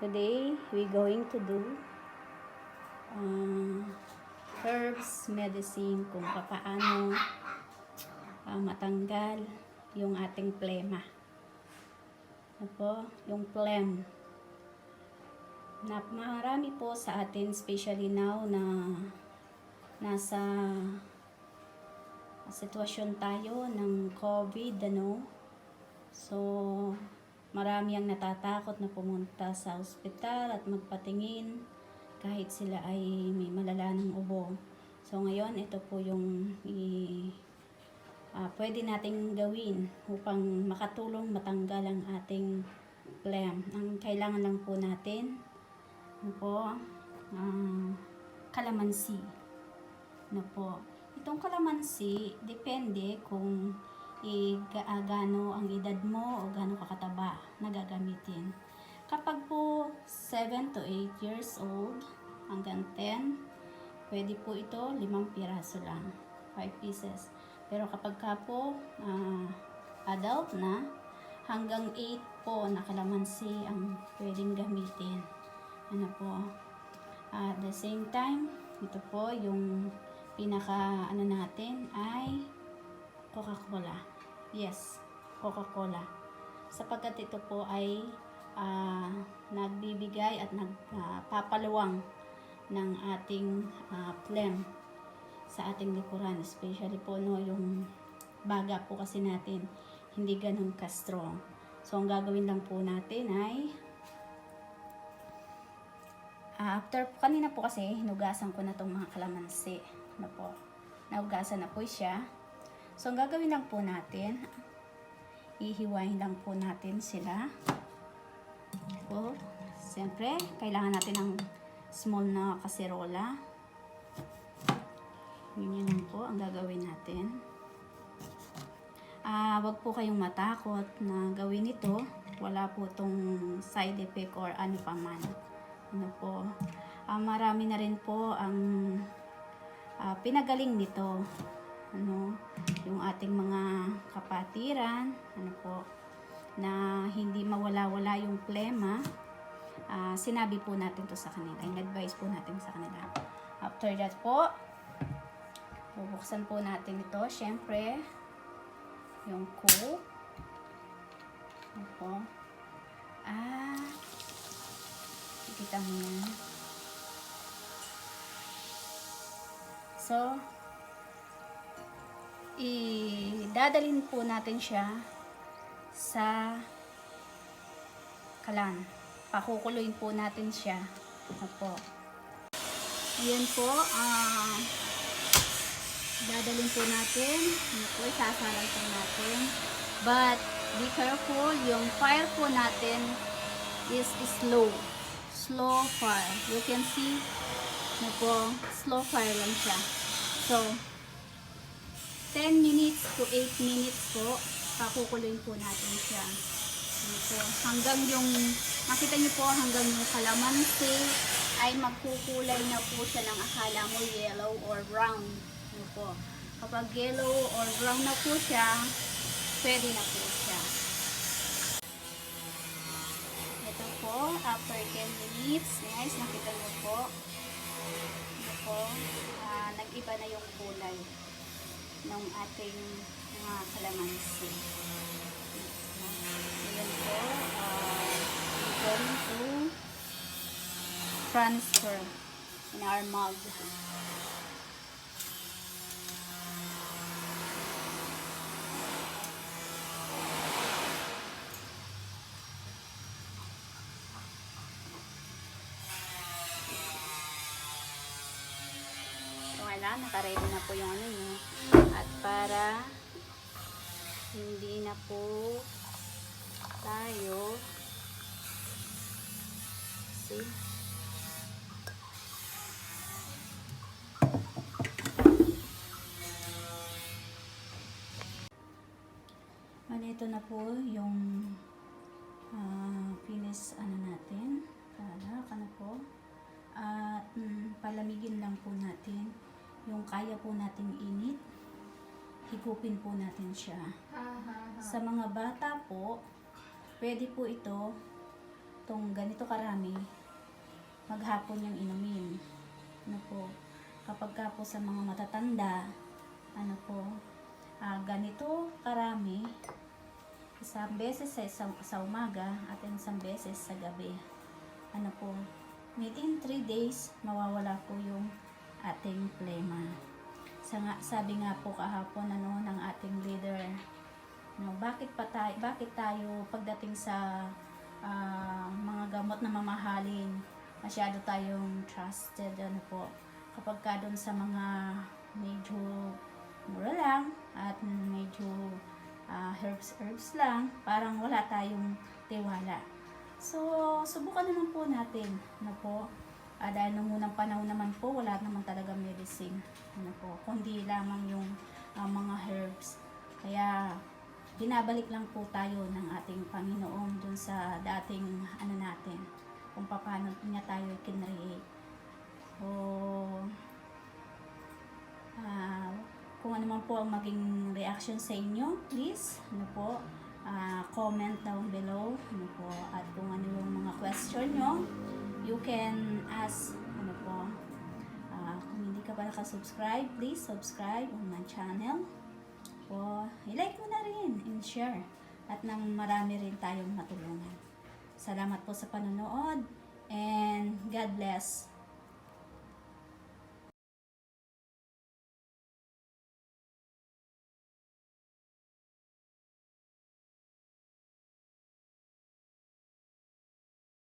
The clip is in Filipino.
Today, we're going to do herbs medicine kung paano matanggal yung ating plema. Yung phlegm. Marami po sa atin, especially now na nasa sitwasyon tayo ng COVID, So, marami ang natatakot na pumunta sa ospital at magpatingin kahit sila ay may malala ng ubo. So, ngayon, ito po yung pwede nating gawin upang makatulong matanggal ang ating phlegm. Ang kailangan lang po natin, kalamansi. Itong kalamansi, depende kung gaano ang edad mo o gaano kakataba na gagamitin. Kapag po 7 to 8 years old hanggang 10, pwede po ito 5 piraso lang, 5 pieces. Pero kapag ka po adult na, hanggang 8 po na kalamansi ang pwedeng gamitin. At the same time, ito po yung pinaka natin ay Coca-Cola. Yes, Coca-Cola. Sapagkat ito po ay nagbibigay at nagpapaluwang ng ating phlegm sa ating likuran. Especially po yung baga po kasi natin hindi ganun ka-strong. So, ang gagawin lang po natin ay kanina po kasi hinugasan ko na itong mga kalamansi. Nahugasan na po siya. So, ang gagawin lang po natin, ihiwain lang po natin sila. Siyempre, kailangan natin ng small na kaserola. Yun lang po ang gagawin natin. Wag po kayong matakot na gawin ito. Wala po itong side effect or ano pa man. Marami na rin po ang pinagaling nito. Yung ating mga kapatiran, na hindi mawala-wala yung plema, sinabi po natin to sa kanila. In-advise po natin sa kanila. After that po, bubuksan po natin ito. Syempre, yung Coke. Kita mo yan. So, idadalhin po natin siya sa kalan. Pakukuluin po natin siya. Ayan po. Dadalhin po natin. Isasalay po natin. But, be careful. Yung fire po natin is slow. Slow fire. You can see, slow fire lang siya. So, 10 minutes to 8 minutes po, pakukuluin po natin siya. Hanggang yung, makita niyo po, hanggang yung kalamansi ay magkukulay na po siya ng akala mo yellow or brown. Kapag yellow or brown na po siya, pwede na po siya. Ito po, after 10 minutes, guys, nakita niyo po, nag-iba na yung kulay ng ating mga kalamansi. Ayan po, going to transfer in our mug. Naka-ready na po yung nyo. At para hindi na po tayo ito na po yung finish natin. Palamigin lang po natin. Yung kaya po nating init, higupin po natin siya. Sa mga bata po, pwede po ito tong ganito karami, maghapon yung inumin. Ano po, kapag ka po sa mga matatanda, ano po, ganito karami, isang beses sa umaga at isang beses sa gabi. Ano po, within 3 days, mawawala po yung ating plema. Sabi nga po kahapon ng ating leader, no, bakit tayo pagdating sa mga gamot na mamahalin, masyado tayong trusted, ano po, kapag ka doon sa mga medyo mura lang at medyo herbs lang, parang wala tayong tiwala. So, subukan naman po natin, ano po, dahil nung unang panahon naman po, wala naman talaga medicine, ano po, kundi lamang yung mga herbs. Kaya, binabalik lang po tayo ng ating Panginoon dun sa dating natin, kung paano niya tayo kinreate. O, kung ano man po ang maging reaction sa inyo, please, ano po, comment down below, ano po, at kung ano yung mga question nyo, you can ask, ano po, kung hindi ka pa nakasubscribe, please subscribe on my channel, po, i-like mo na rin, and share, at nang marami rin tayong matulungan. Salamat po sa panonood, and God bless.